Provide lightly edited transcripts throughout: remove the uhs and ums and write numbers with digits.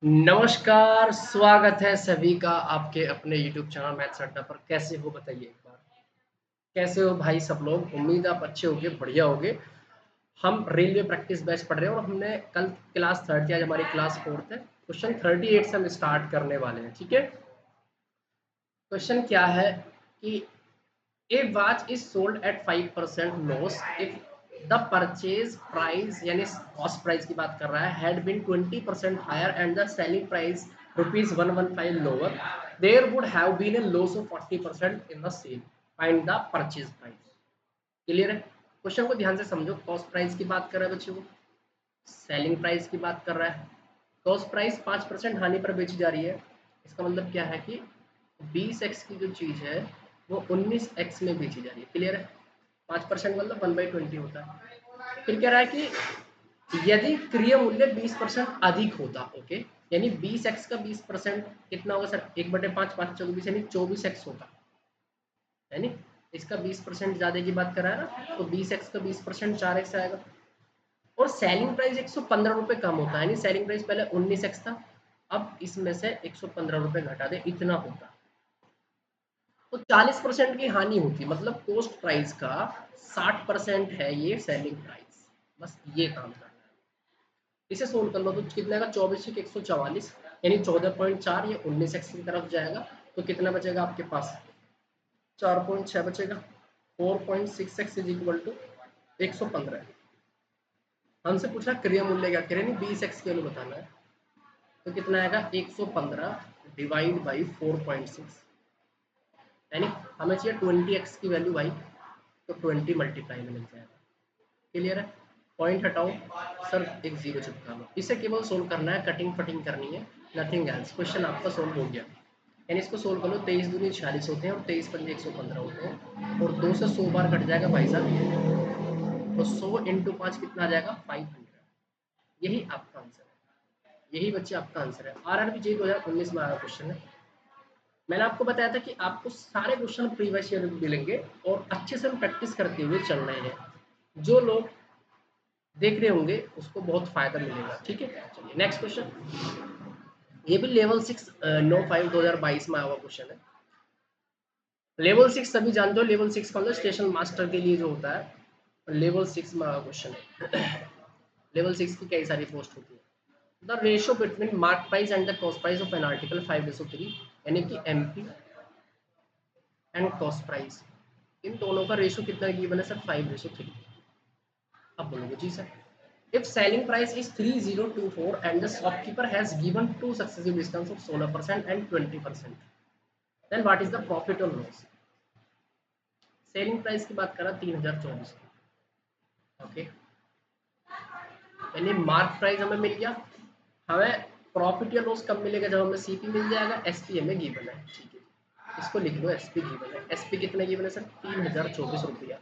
नमस्कार, स्वागत है सभी का आपके अपने यूट्यूब चैनल मैथ्स अड्डा पर। कैसे हो बताइए एक बार? कैसे हो भाई सब लोग? उम्मीद आप अच्छे होंगे, बढ़िया होंगे। हम रेलवे प्रैक्टिस बैच पढ़ रहे हैं और हमने कल क्लास 3 थी, आज हमारी क्लास 4 है। क्वेश्चन 38 से हम स्टार्ट करने वाले हैं, ठीक है? क्वेश्चन क्या है कि a watch is sold at 5% loss if the purchase price यानी कॉस्ट प्राइस की बात कर रहा है had been 20% higher and the selling price rupees 115 lower there would have been a loss of 40% in the sale find the purchase price. Clear है? Question को ध्यान से समझो। कॉस्ट प्राइस की बात कर रहा है बच्चों को, सेलिंग प्राइस की बात कर रहा है। कॉस्ट प्राइस 5% हानि पर बेची जा रही है। इसका मतलब क्या है कि 20x की जो चीज़ है वो 19x में बेची जा रही है। क्लियर है? 5% मतलब 1/20 होता है। फिर कह रहा है कि यदि क्रय मूल्य 20% अधिक होता, ओके, यानी 20x का 20% कितना होगा सर? 1/5, 5 चौके 20 यानी 24x होगा, यानी इसका 20% ज़्यादा की बात कर रहा है ना, तो 20x का 20% 4x आएगा। और सेलिंग प्राइस 115 रुपये कम होता है, यानी सेलिंग प्राइस पहले 19x था, अब इसमें से 115 रुपये घटा दे, इतना होता। तो 40% की हानि होती, मतलब कोस्ट प्राइस का 60% है ये सेलिंग प्राइस। बस ये काम करना है। इसे सोल्व कर लो तो कितना आएगा? 24 एक 144 यानी 14.4, ये 19x की तरफ जाएगा तो कितना बचेगा आपके पास? 4.6 बचेगा। 4.6x is equal to 115। हमसे पूछा क्रय मूल्य क्या करे, नहीं 20x की वैल्यू बताना है, तो कितना आएगा? 115 डिवाइड बाई 4.6, यानी हमें चाहिए 20x की वैल्यू भाई, तो 20 मल्टीप्लाई में लग जाएगा। क्लियर है? पॉइंट हटाओ सर, एक जीरो चिपका लो। इसे केवल सोल्व करना है, कटिंग फटिंग करनी है, नथिंग एल्स। क्वेश्चन आपका सोल्व हो गया। यानी इसको सोल्व कर लो। 23 दूनी 46 होते हैं और 23 पंजे 115 होते हैं, और 2 से 100 बार कट जाएगा भाई साहब, तो 100 इंटू 5 कितना आ जाएगा? 500। यही आपका आंसर है, यही बच्चे आपका आंसर है। RRB जी 2019 में आया क्वेश्चन है। मैंने आपको बताया था कि आपको सारे क्वेश्चन प्रीवियस ईयर मिलेंगे और अच्छे से हम प्रैक्टिस करते हुए चल रहे हैं। जो लोग देख रहे होंगे उसको बहुत फायदा मिलेगा, ठीक है? चलिए नेक्स्ट क्वेश्चन। ये भी लेवल 6 9/5/2022 में आया हुआ क्वेश्चन है। लेवल 6 सभी जानते हो, लेवल 6 का मतलब स्टेशन मास्टर के लिए जो होता है, लेवल 6 में आया क्वेश्चन है। लेवल 6 की कई सारी पोस्ट होती है। The ratio between mark price and the cost price of an article 5:3, यानी कि MP एंड कॉस्ट प्राइस, इन दोनों का रेशियो कितना गिवन है सर? 5:3। अब बोलोगे जी sir, if selling price is 3024 and the shopkeeper has given two successive discounts of 16% and 20%, then what is the profit or loss? Selling price की बात करा 3024 की, ओके, यानी मार्क प्राइस हमें मिल गया। हमें प्रॉफिट या लॉस कब मिलेगा? जब हमें CP मिल जाएगा। SP हमें गिवन है, ठीक है, इसको लिख लो, SP गिवन है। SP कितने गिवन है सर? 3024 रुपया।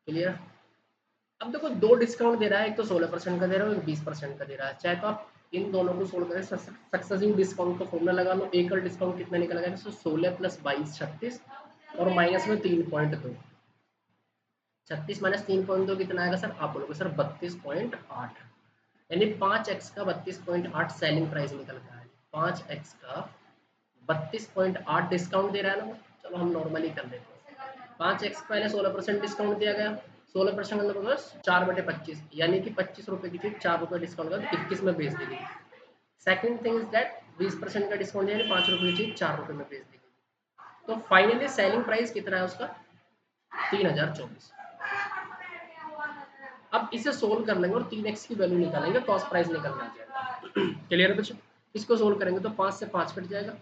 क्लियर? अब देखो, दो डिस्काउंट दे रहा है, एक तो 16% का दे रहा है और 20% का दे रहा है। चाहे तो आप इन दोनों को सोल्व करें, सक्सेसिव डिस्काउंट का फॉर्मूला लगा लो। एकल डिस्काउंट कितना निकल गया? 16 + 22 36, और माइनस में 3.2, 36 माइनस 3.2 कितना आएगा सर? आप बोलोगे सर 32.8, यानी 5x का 32.8 सेलिंग प्राइस निकल गया है। 5x का 32.8 डिस्काउंट दे रहा है ना। चलो हम नॉर्मली कर लेते हैं। 5x पहले 16% डिस्काउंट दिया गया। 16% मतलब होगा 4/25, यानी कि 25 रुपये की चीज 4 रुपये डिस्काउंट का 21 में बेच दी गई। सेकंड थिंग इज दैट 20% का डिस्काउंट दिया, 5 रुपये की चीज 4 रुपये में बेच दी गई। तो फाइनली सेलिंग प्राइस कितना है उसका? 3024। अब इसे सोल्व कर लेंगे और 3x की वैल्यू निकालेंगे, कॉस्ट प्राइस निकल जाएगा। क्लियर है बच्चों? इसको सोल्व करेंगे तो 5 से 5 कट जाएगा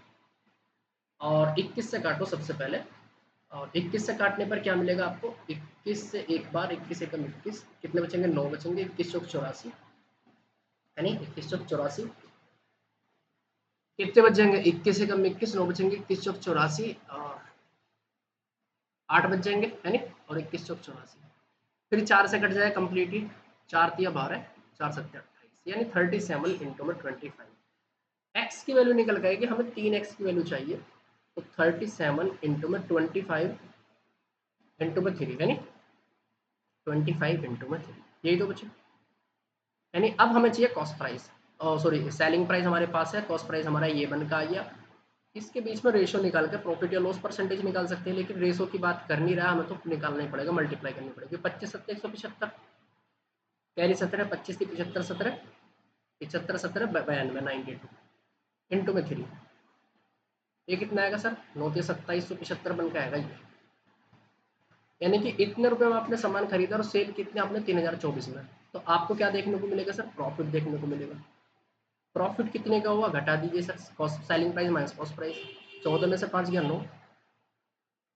और 21 से काटो सबसे पहले, और 21 से काटने पर क्या मिलेगा आपको? 21 से एक बार 21 एकम 21, कितने बचेंगे? 9 बचेंगे। 21 चौक 84, यानी 21 चौक 84 कितने बचेंगे? 21 एकम 21, 9 बचेंगे। 21 चौक 84 और 8 बच जाएंगे, यानी, और 21 चौक 84 फिर 4 से कट जाए कम्प्लीटली। 4 तिया 12, 4 7 28, यानी 37 इंटू में 25। एक्स की वैल्यू निकल गई कि हमें 3x की वैल्यू चाहिए, तो 37 इंटू में 25 इंटू में 3, यानी 25 इंटू में 3, यही तो बच्चों। यानी अब हमें चाहिए cost price, sorry selling price हमारे पास है, कॉस्ट प्राइस हमारा ये बन का आ गया। इसके बीच में रेशो निकाल के प्रॉफिट या लॉस परसेंटेज निकाल सकते हैं, लेकिन रेशो की बात कर नहीं रहा, हमें तो निकालना ही पड़ेगा, मल्टीप्लाई करनी पड़ेगी। 25 7 175 कैरी 17 25 थी 75 17 75 17 92 92 इंटू में 3, ये कितना आएगा सर 9 के 2775 बन के आएगा ये। यानी कि इतने रुपए में आपने सामान खरीदा और सेल कितने आपने 3024 में, तो आपको क्या देखने को मिलेगा सर प्रॉफिट देखने को मिलेगा। प्रॉफिट कितने का हुआ घटा दीजिए sir, cost selling price minus cost price, 14 में से 5 गया 9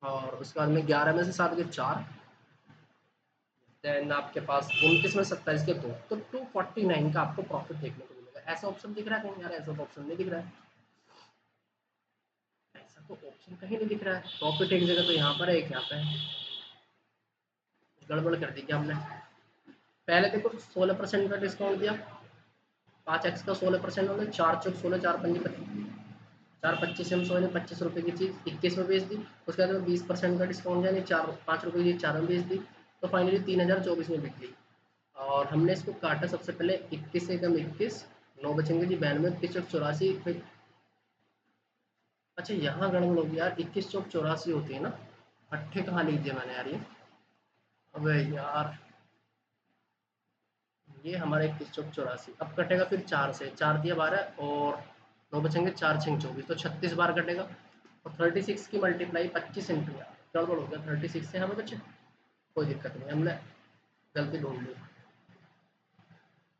और उसके बाद में 11 में से 7 गया 4, देन आपके पास 29 में 27 के 2, तो 249 का आपको प्रॉफिट देखने को मिलेगा। ऐसा ऑप्शन दिख रहा है कहीं यार? ऐसा तो ऑप्शन नहीं दिख रहा है, ऐसा तो ऑप्शन कहीं नहीं दिख रहा है। प्रॉफिट एक जगह तो यहाँ पर है, एक यहाँ पे है, गड़बड़ कर दी क्या हमने। पहले देखो 16% का डिस्काउंट दिया, 5x का 16% होने, 4 चौक 16 4 पंजी 4 25 हम 100 ने 25 रुपये की चीज़ 21 में बेच दी। उसके बाद में 20% का डिस्काउंट यानी 4 5 रुपये की 4 में बेच दी, तो फाइनली 3024 में बिक गई। और हमने इसको काटा सबसे पहले 21 से कम 21, 9 बचेंगे जी 92, 21 चौक 84 फिर, अच्छा यहाँ गड़बड़ होगी यार, 21 चौक 84 होती है ना, अट्ठे कहाँ लिख दिया मैंने यार ये, अबे यार ये हमारा 21 चौक 84, अब कटेगा फिर 4 से, 4 दिया 12 और 9 बचेंगे 4 6 24, तो 36 बार कटेगा। और 36 की मल्टीप्लाई 25 इंटू, यार गड़बड़ हो गया, 36 से हमें बचे, कोई दिक्कत नहीं, हमने गलती ढूंढ ली।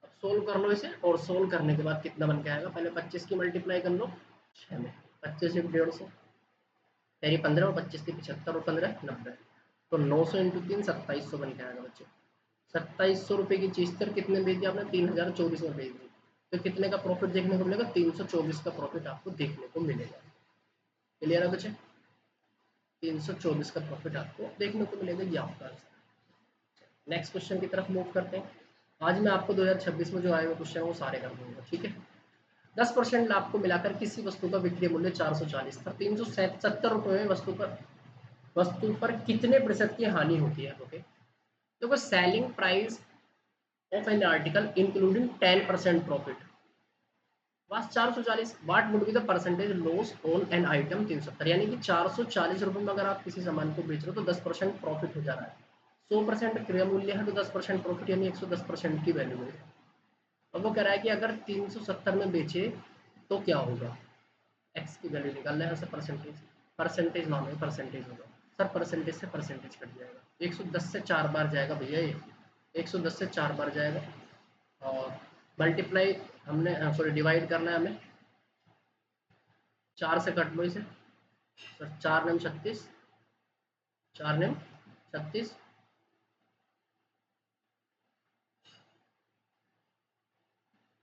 अब सोल्व कर लो इसे, और सोल्व करने के बाद कितना बन के आएगा, पहले 25 की मल्टीप्लाई कर लो 6 में, 25 इंटू 150 यानी 15 और 25 थी 75 और 15 90, तो 900 इंटू 3 2700 बन के आएगा बच्चे। 2700 रुपये की चीज़ सर कितने बेच दी आपने, 3024 में बेच दी, तो कितने का प्रॉफिट देखने को मिलेगा, 324 का प्रॉफिट आपको देखने को मिलेगा। क्लियर है बच्चे, 324 का प्रॉफिट आपको देखने को मिलेगा, ये आपका आंसर। नेक्स्ट क्वेश्चन की तरफ मूव करते हैं। आज मैं आपको 2026 में जो आए हुए क्वेश्चन वो सारे कर दूंगा, ठीक है। 10% लाभ को मिलाकर किसी वस्तु का विक्रय मूल्य 440 था, 370 रुपये में वस्तु पर कितने प्रतिशत की हानि होती है। ओके, देखो selling price of an article including 10% profit was 440, what would be the percentage loss on an item 370, यानी कि 440 रुपये में अगर आप किसी सामान को बेच रहे हो तो 10% प्रॉफिट हो जा रहा है, 100% क्रय मूल्य है तो 10% प्रॉफिट यानी 110% की वैल्यू है। अब वो कह रहा है कि अगर 370 में बेचे तो क्या होगा, एक्स की वैल्यू निकालना है, सर परसेंटेज, परसेंटेज मानो परसेंटेज होगा सर, परसेंटेज से परसेंटेज कट जाएगा, 110 से 4 बार जाएगा भैया ये, 110 से 4 बार जाएगा, और मल्टीप्लाई हमने सॉरी डिवाइड करना है हमें, 4 से कट लो इसे सर, 4 नम 36, 4 नम 36,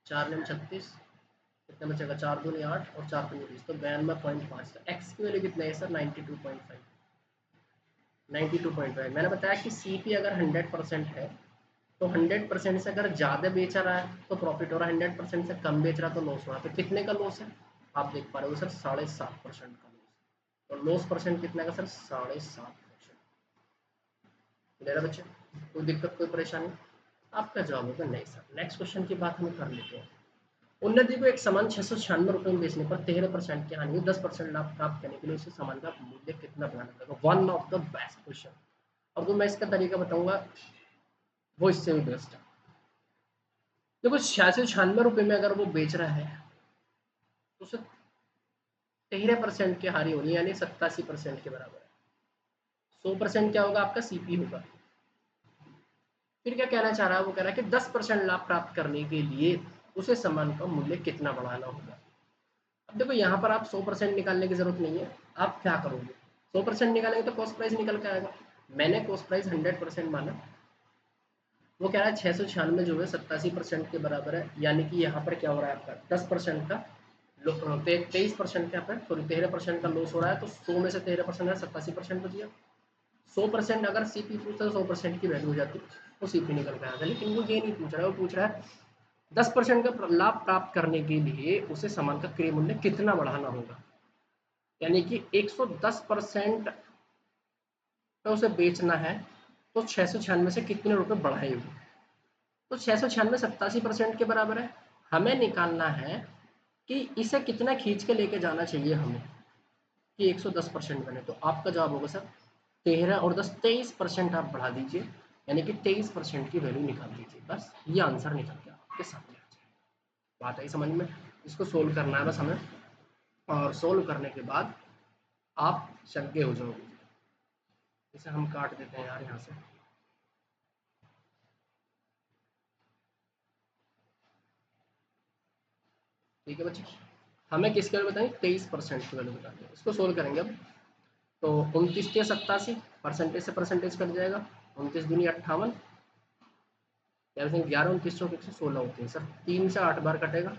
4 नम 36 कितना बचेगा, 4 दूनी 8 और 4 दूनी 20, तो 92.5, एक्स की वैल्यू कितना है सर 92.5, 92.5। मैंने बताया कि सीपी अगर 100% है तो 100% से अगर ज़्यादा बेच रहा है तो प्रॉफिट हो रहा है, 100% से कम बेच रहा है तो लॉस हो रहा है, तो कितने का लॉस है आप देख पा रहे हो सर, 7.5% का लॉस, और लॉस परसेंट कितने का सर 7.5%। क्लियर है बच्चे, कोई दिक्कत कोई परेशानी, आपका जवाब होगा नहीं सर। नेक्स्ट क्वेश्चन की बात हम कर लेते हैं। उन्नति को एक सामान 696 रुपये में बेचने पर 13% की हानि हुई, 10% लाभ प्राप्त करने के लिए उसे सामान का मूल्य कितना बढ़ाना पड़ेगा, one of the best question. और जो मैं इसका तरीका बताऊंगा वो इससे भी बेस्ट है। देखो 96 रुपये में अगर वो बेच रहा है तो उसे 13% की हानि होनी, यानी 87% के बराबर है। 100% क्या होगा आपका सीपी होगा। फिर क्या कहना चाह रहा है, वो कह रहा है कि 10% लाभ प्राप्त करने के लिए उसे सामान का मूल्य कितना बढ़ाना होगा। अब देखो यहाँ पर आप 100% निकालने की जरूरत नहीं है, आप क्या करोगे 100% निकालेंगे तो कॉस्ट प्राइस निकल के आएगा। मैंने कॉस्ट प्राइस 100% माना, वो कह रहा है 696 जो है 87% के बराबर है, यानी कि यहाँ पर क्या हो रहा है आपका 10% का 23% क्या है सॉरी 13% का लॉस हो रहा है, तो 100 में से 13% है 87% बच गया। 100% अगर सीपी पूछता तो 100% की वैल्यू हो जाती तो सीपी निकल के आता, लेकिन वो ये नहीं पूछ रहा है, वो पूछ रहा है 10% का लाभ प्राप्त करने के लिए उसे सामान का क्रय मूल्य कितना बढ़ाना होगा, यानी कि 110% पे उसे बेचना है तो 696 से कितने रुपए बढ़ाए हुए, तो 696 87% के बराबर है, हमें निकालना है कि इसे कितना खींच के लेके जाना चाहिए हमें कि 110% बने। तो आपका जवाब होगा सर 13 और 10 23% आप बढ़ा दीजिए, यानी कि 23% की वैल्यू निकाल दीजिए। बस ये आंसर निकल गया आपके सामने आ जाएगा। बात आई समझ में? इसको सोल्व करना है बस हमें, और सोल्व करने के बाद आप चंगे हो जाओगे। इसे हम काट देते हैं यार यहाँ से। ठीक है बच्चे, हमें किसके वैल्यू बताएंगे? 23% की वैल्यू बतानी है। इसको सोल्व करेंगे अब। तो 29 से 87, परसेंटेज से परसेंटेज कट जाएगा। 29 दूनी 58, 11 29 चौक 116 होते हैं सर। 3 से 8 बार कटेगा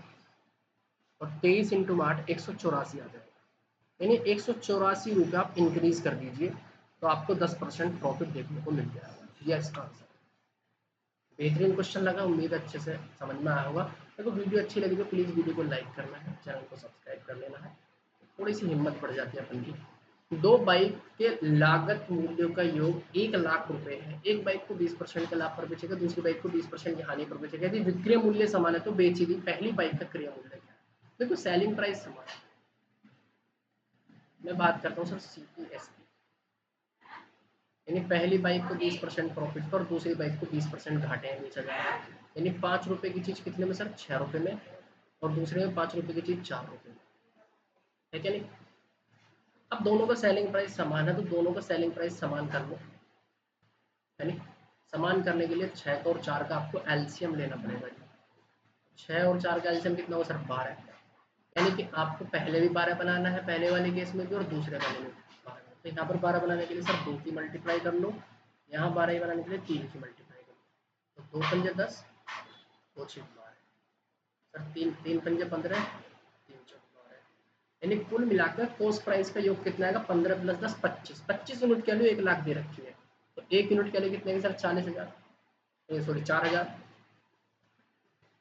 और 23 इंटू 8 184 आ जाएगा। यानी 184 रुपये आप इंक्रीज कर दीजिए तो आपको 10% प्रॉफिट देखने को मिल जाएगा। यह इसका आंसर। बेहतरीन क्वेश्चन लगा, उम्मीद अच्छे से समझ में आया होगा। अगर वीडियो अच्छी लगी तो प्लीज़ वीडियो को लाइक करना है, चैनल को सब्सक्राइब कर लेना है। थोड़ी सी हिम्मत बढ़ जाती है अपन की। 2 बाइक के लागत मूल्यों का योग 1 लाख रुपए है। एक बाइक को 20% का लाभ पर बेचेगा, दूसरी बाइक को 20% की हानि पर बेचेगा। यदि विक्रय मूल्य समान है तो बेची गई पहली बाइक का क्रय मूल्य क्या है? देखो सेलिंग प्राइस समान है। मैं बात करता हूँ सर CPSP, यानी पहली बाइक को 20% प्रॉफिट पर, दूसरी बाइक को 20% घाटे में बेचा जा रहा है। यानी 5 रुपए की चीज़ कितने में सर? 6 रुपए में, और दूसरे में 5 रुपए की चीज़ 4 रुपए में, है क्या नहीं? अब दोनों का सेलिंग प्राइस समान है तो दोनों का सेलिंग प्राइस समान कर लो, है नहीं? समान करने के लिए 6 का और 4 का आपको एलसीएम लेना पड़ेगा जी। 6 और 4 का एलसीएम कितना होगा सर? 12। यानी कि आपको पहले भी 12 बनाना है, पहले वाले केस में भी और दूसरे वाले में भी 12। तो यहाँ पर 12 बनाने के लिए सर 2 की मल्टीप्लाई कर लो, यहाँ 12 ही बनाने के लिए 3 की मल्टीप्लाई कर लो। तो 2 पंजे 10, 2 6 12 सर, 3 पंजे 15, 3 चौक 12। यानी कुल मिलाकर कॉस्ट प्राइस का योग कितना आएगा? 15 प्लस 10 25। 25 यूनिट के लिए 1 लाख दे रखी है, तो 1 यूनिट के लिए कितने की सर? 40,000, सॉरी 4,000।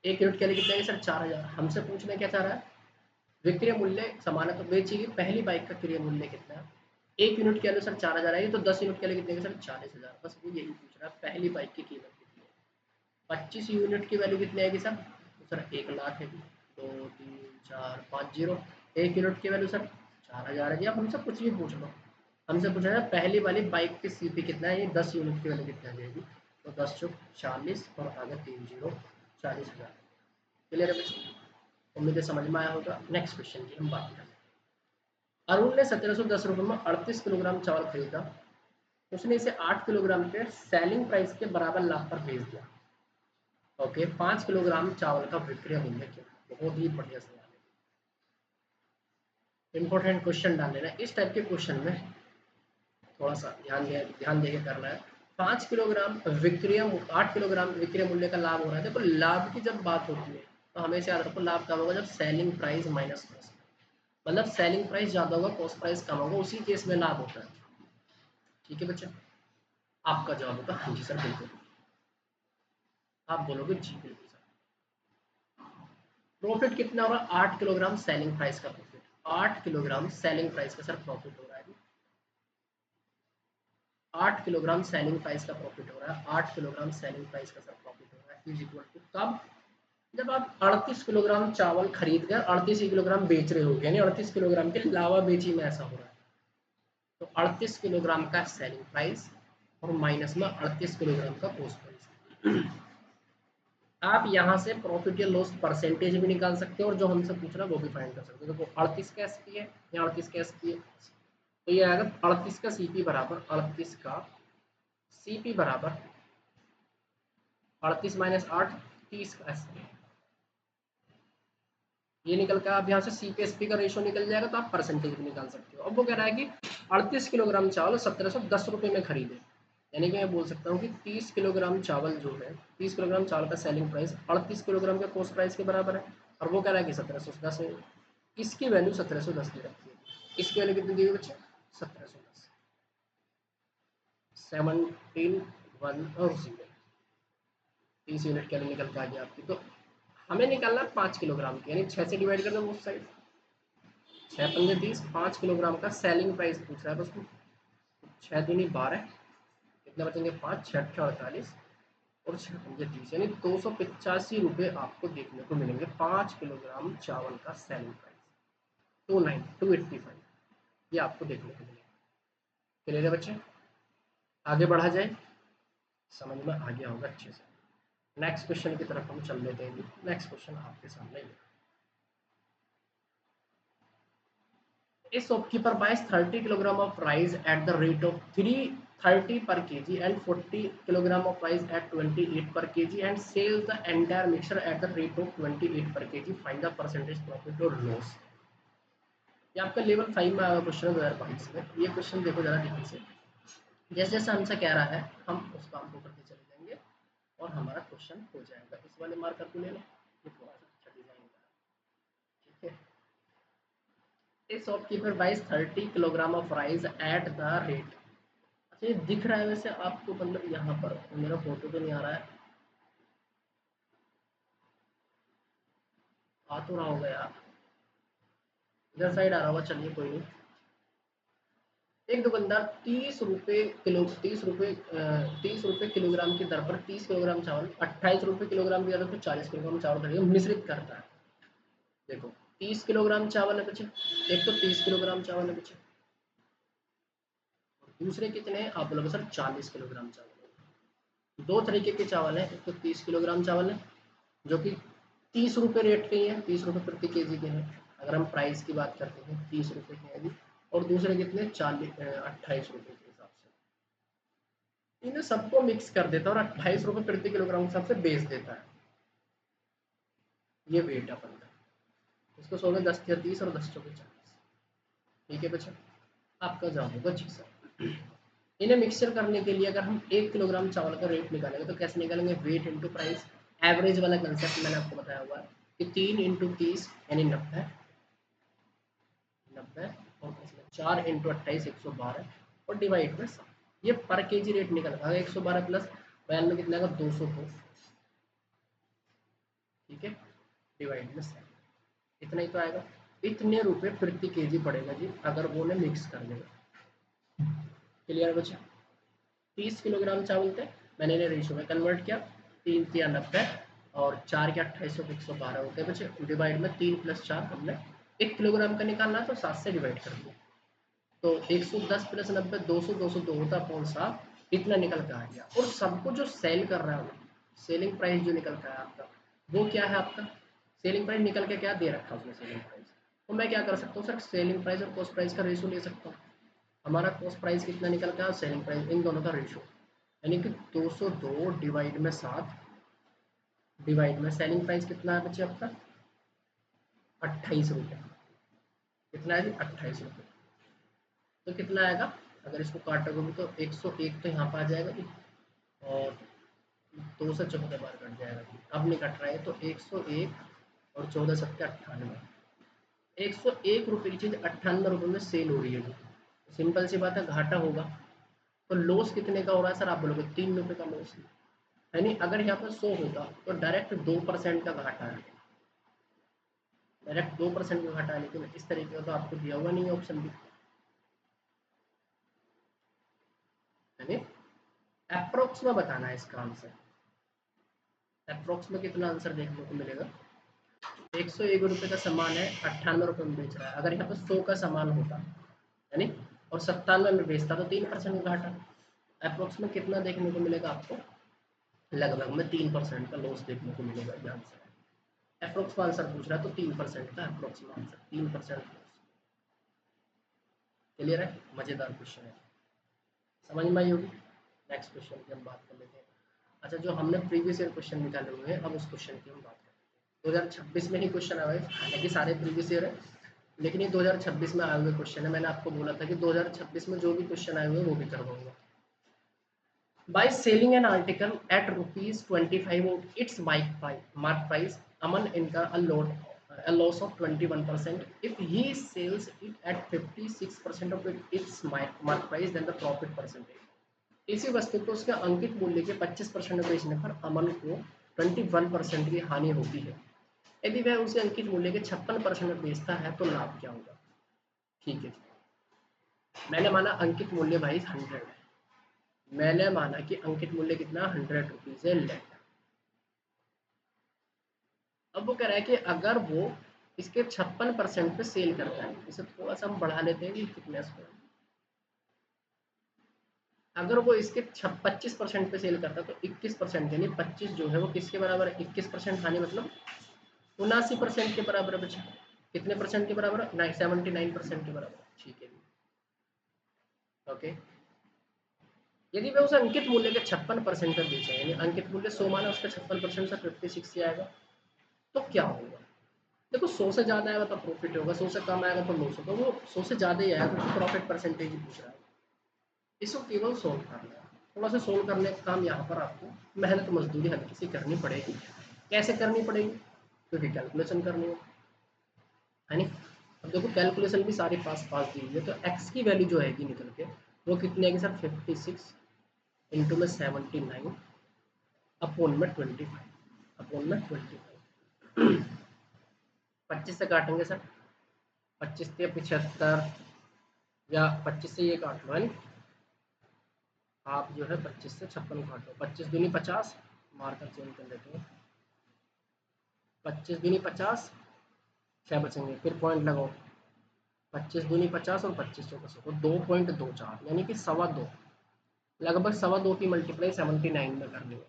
1 यूनिट के लिए कितने की सर? 4,000। हमसे पूछना क्या चाह रहा है? विक्रय मूल्य समान है तो बेचेगी पहली बाइक का क्रय मूल्य कितना है? 1 यूनिट के अनुसार 4,000 आएगी, तो 10 यूनिट के लिए कितने की सर? 40,000। बस वो यही पूछ रहा है, पहली बाइक की कीमत कितनी है? 25 यूनिट की वैल्यू कितनी आएगी सर? तो सर 1 लाख है। 2 3 4 5 जीरो। 1 यूनिट की वैल्यू सर 4,000 है जी। आप हमसे कुछ भी पूछ लो, हमसे पूछा है पहली वाली बाइक की सीपी कितना है, ये 10 यूनिट की वैल्यू कितना आ जाएगी? तो 10 चौक 40 और आगे 3 जीरो, 40,000। क्लियर है बच्चे? उम्मीद है समझ में आया होगा। नेक्स्ट क्वेश्चन की हम बात करें। अरुण ने 1710 रुपये में 38 किलोग्राम चावल खरीदा। उसने इसे 8 किलोग्राम के सेलिंग प्राइस के बराबर लाभ पर बेच दिया। ओके, 5 किलोग्राम चावल का विक्रय मूल्य क्या? बहुत ही बढ़िया सवाल है, इंपॉर्टेंट क्वेश्चन डाल लेना। इस टाइप के क्वेश्चन में थोड़ा सा ध्यान देके करना है। 5 किलोग्राम विक्रय, 8 किलोग्राम विक्रय मूल्य का लाभ हो रहा है। देखो लाभ की जब बात होती है तो हमेशा याद रखो लाभ कब होगा? जब सेलिंग प्राइस माइनस कॉस्ट, मतलब सेलिंग प्राइस ज़्यादा होगा, कॉस्ट प्राइस कम होगा, उसी केस में लाभ होता है। ठीक है बच्चे, आपका जवाब होगा हाँ जी सर बिल्कुल। आप बोलोगे जी बिल्कुल सर। प्रॉफिट कितना होगा? 8 किलोग्राम सेलिंग प्राइस का प्रॉफिट। 8 किलोग्राम सेलिंग प्राइस का सर प्रॉफिट हो रहा है। 8 किलोग्राम सेलिंग प्राइस का प्रॉफिट हो रहा है। 8 किलोग्राम सेलिंग प्राइस का सर प्रॉफिट हो रहा है इज इक्वल टू कब? जब आप 38 किलोग्राम चावल खरीद कर 38 किलोग्राम बेच रहे हो, यानी 38 किलोग्राम के लावा बेची में ऐसा हो रहा है। तो 38 किलोग्राम का सेलिंग प्राइस और माइनस में 38 किलोग्राम का कॉस्ट प्राइस। आप यहाँ से प्रॉफिट या लॉस परसेंटेज भी निकाल सकते हो और जो हमसे पूछ रहा है वो भी फाइंड कर सकते हो। देखो 38 का एसपी है या 38 का एसपी है, तो ये आएगा 38 का सीपी बराबर 38 का सीपी बराबर 38 माइनस 8 30 का एसपी। ये निकल कर आप यहाँ से सी पे एसपी का रेशियो निकल जाएगा तो आप परसेंटेज भी निकाल सकते हो। अब वो कह रहा है कि 38 किलोग्राम चावल 1710 रुपये में खरीदे, यानी कि मैं बोल सकता हूँ कि 30 किलोग्राम चावल जो है, 30 किलोग्राम चावल का सेलिंग प्राइस 38 किलोग्राम के कॉस्ट प्राइस के बराबर है, और वो कह रहा है कि 1710 है। इसकी वैल्यू 1710 दे रखी है। इसकी वैल्यू कितनी दी हुई बच्चे? 1710। 17 1 और 0, 30 यूनिट के लिए निकल के आ गया आपकी। तो हमें निकालना है 5 किलोग्राम की, यानी 6 से डिवाइड कर दो उस साइड। 6 पंजे 30, 5 किलोग्राम का सेलिंग प्राइस पूछ रहा है बस। 6 दूनी 12, कितने बचेंगे? 5 6 48, और 6 पंजे 30, यानी 285 रुपये आपको देखने को मिलेंगे 5 किलोग्राम चावल का सेलिंग प्राइस। 285 ये आपको देखने को मिलेगा। क्लियर है बच्चे? आगे बढ़ा जाए, समझ में आ गया होगा अच्छे से। नेक्स्ट क्वेश्चन की तरफ हम चल लेते हैं। नेक्स्ट क्वेश्चन आपके सामने है। A shopkeeper buys 30 kilogram of rice at the rate of 330 per kg and 40 kilogram of rice at 28 per kg and sells the entire mixture at the rate of 28 per kg. Find the percentage profit or loss. ये आपका level 5 में आया question 2022 में। ये question देखो जरा ध्यान से। जैसे जैसे हमसे कह रहा है हम उस काम को करते चले जाएंगे और हमारा क्वेश्चन हो जाएगा। इस वाले मार्कर को ले लो, ये थोड़ा सा अच्छा डिजाइन का है, ठीक है। A shopkeeper buys 30 kilogram of rice at the rate. अच्छा ये दिख रहा है वैसे आपको, मतलब यहाँ पर मेरा फोटो तो नहीं आ रहा है, आ तो रहा होगा यार, इधर साइड आ रहा होगा, चलिए कोई नहीं। एक दुकानदार 30 रुपये किलो 30 रुपये किलोग्राम की दर पर 30 किलोग्राम चावल 28 रुपये किलोग्राम की दर पर 40 किलोग्राम चावल खरीद मिश्रित करता है। देखो 30 किलोग्राम चावल है बच्चे, एक तो 30 किलोग्राम चावल है बच्चे, दूसरे कितने हैं आप बोलोगे सर 40 किलोग्राम चावल है। दो तरीके के चावल है, एक तो 30 किलोग्राम चावल है जो कि 30 रुपये रेट के ही है, 30 रुपये प्रति केजी के हैं अगर हम प्राइस की बात करते हैं, 30 रुपये के हैं। और दूसरे कितने 28 रुपये के हिसाब से। इन्हें सबको मिक्स कर देता है और 28 रुपये प्रति किलोग्राम के हिसाब से बेच देता है। ये वेट अपन का, इसको 16 10 या 30 और 10 चौके 40। ठीक है बच्चा, आपका जवाब होगा 6। इन्हें मिक्सचर करने के लिए अगर हम 1 किलोग्राम चावल का रेट निकालेंगे तो कैसे निकालेंगे? वेट इंटू प्राइस, एवरेज वाला कंसेप्ट मैंने आपको बताया हुआ है कि 3 इंटू 30 यानी 90 और 4 इंटू 28 112 और डिवाइड में 7। ये पर केजी रेट निकलेगा 112 प्लस 92 कितना आएगा 200 को, ठीक है, डिवाइड में 7, इतना ही तो आएगा। इतने रुपए प्रति केजी पड़ेगा जी अगर वो ने मिक्स कर देगा। क्लियर बच्चा? 30 किलोग्राम चावल थे, मैंने इन्हें रेशो में कन्वर्ट किया, 3 3 90 और 4 के 28 112 होते हैं बच्चे, डिवाइड में 3 प्लस 4 हमने 1 किलोग्राम का निकालना है तो 7 से डिवाइड कर दिया, तो 110 प्लस 90 200 202 होता है 7, इतना निकल के आ गया। और सबको जो सेल कर रहा है सेलिंग प्राइस जो निकल का है आपका वो क्या है? आपका सेलिंग प्राइस निकल के क्या दे रखा है उसने सेलिंग प्राइस, तो मैं क्या कर सकता हूँ सर सेलिंग प्राइस और कॉस्ट प्राइस का रेशो ले सकता हूँ। हमारा कॉस्ट प्राइस कितना निकल का है, सेलिंग प्राइस, इन दोनों का रेशो यानी कि 202 डिवाइड में 7 डिवाइड में सेलिंग प्राइस कितना है बच्चे आपका 28 रुपये, कितना है जी 28 रुपये, तो कितना आएगा अगर इसको काटोगे भी तो 101 तो यहाँ पर आ जाएगा जी और 2 से 14 बार कट जाएगा जी, अब नहीं कट रहा है तो 101 और 14 सत्ते 98, 101 रुपये की चीज़ 98 रुपये में सेल हो रही है जी, सिंपल सी बात है घाटा होगा। तो लॉस कितने का हो रहा है सर? आप बोलोगे 3 रुपये का लॉस, यानी अगर यहाँ पर 100 होता तो डायरेक्ट 2% का घाटा है, डायरेक्ट 2% का घाटा है, लेकिन इस तरीके का तो आपको दिया हुआ नहीं है ऑप्शन भी, यानी अप्रोक्स में बताना है इसका आंसर। अप्रोक्स में कितना आंसर देखने को मिलेगा? 101 रुपये का सामान है 98 रुपये में बेच रहा है, अगर यहाँ पर 100 का सामान होता यानी और 97 में बेचता तो 3% का घाटा, अप्रोक्स में कितना देखने को मिलेगा आपको? लगभग में 3% का लॉस देखने को मिलेगा ये आंसर। अप्रोक्स में आंसर पूछ रहा है तो 3% का अप्रोक्स में आंसर 3% लॉस। क्लियर है? मजेदार क्वेश्चन है, समझ में आई होगी। नेक्स्ट क्वेश्चन की हम बात कर लेते हैं। अच्छा जो हमने प्रीवियस ईयर क्वेश्चन निकाले हुए हैं अब उस क्वेश्चन की हम बात करते हैं। 2026 में ही क्वेश्चन आया है, हालांकि सारे प्रीवियस ईयर है लेकिन ये 2026 में आए हुए क्वेश्चन है। मैंने आपको बोला था कि 2026 में जो भी क्वेश्चन आए हुए हैं वो भी करवाऊंगा। By selling an article at ₹25 of its mark price, Aman incur a loss of 21%. If he sells it at 56% of its mark price, then the profit percentage. इसी वस्तु को उसके अंकित मूल्य के 25% बेचने पर अमन को 21% की हानि होती है। यदि वह उसे अंकित मूल्य के 56% में बेचता है तो लाभ क्या होगा? ठीक है, मैंने माना अंकित मूल्य भाई 100 है, मैंने माना कि अंकित मूल्य कितना 100 रुपीज है लेट। अब वो कह रहा है कि अगर वो इसके 56% पे सेल करता है, इसे थोड़ा सा हम बढ़ा लेते हैं कि थिकनेस को। अगर वो इसके 25% पे सेल करता है तो 21% यानी 25 जो है वो किसके बराबर है, 21% हानि मतलब 79% के बराबर बचा। कितने परसेंट के बराबर है, 79% के बराबर। ठीक है, ओके। यदि मैं उसे अंकित मूल्य के 56% पर बेचा, यानी अंकित मूल्य 100 माना, उसका 56% से 56 से आएगा, तो क्या होगा। देखो 100 से ज़्यादा आएगा तो प्रॉफिट होगा, 100 से कम आएगा तो लॉस होगा। वो 100 से ज़्यादा ही आएगा तो प्रॉफिट परसेंटेज ही पूछ रहा है। इसको केवल सोल्व करना है। थोड़ा सा सोल्व करने का काम यहाँ पर आपको मेहनत मजदूरी हल्की सी करनी पड़ेगी। कैसे करनी पड़ेगी, क्योंकि कैलकुलेशन करनी है नहीं। अब देखो कैलकुलेशन भी सारी पास पास दी हुई है, तो एक्स की वैल्यू जो आएगी निकल के वो कितनी आएगी सर, 56 इंटू में 79 अपॉन में 25 अपॉन में 25। 25 से काटेंगे सर, 25 से 75 या 25 से ये काट लो है। आप जो है 25 से 56 काटो, 25 दूनी 50, मार्कर चेंज कर लेते हैं। 25 दूनी 50, 6 बचेंगे, फिर पॉइंट लगाओ। 25 दूनी 50 और 25 चौके तो 2.24 यानी कि 2.25, लगभग 2.25 की मल्टीप्लाई 79 में करनी है।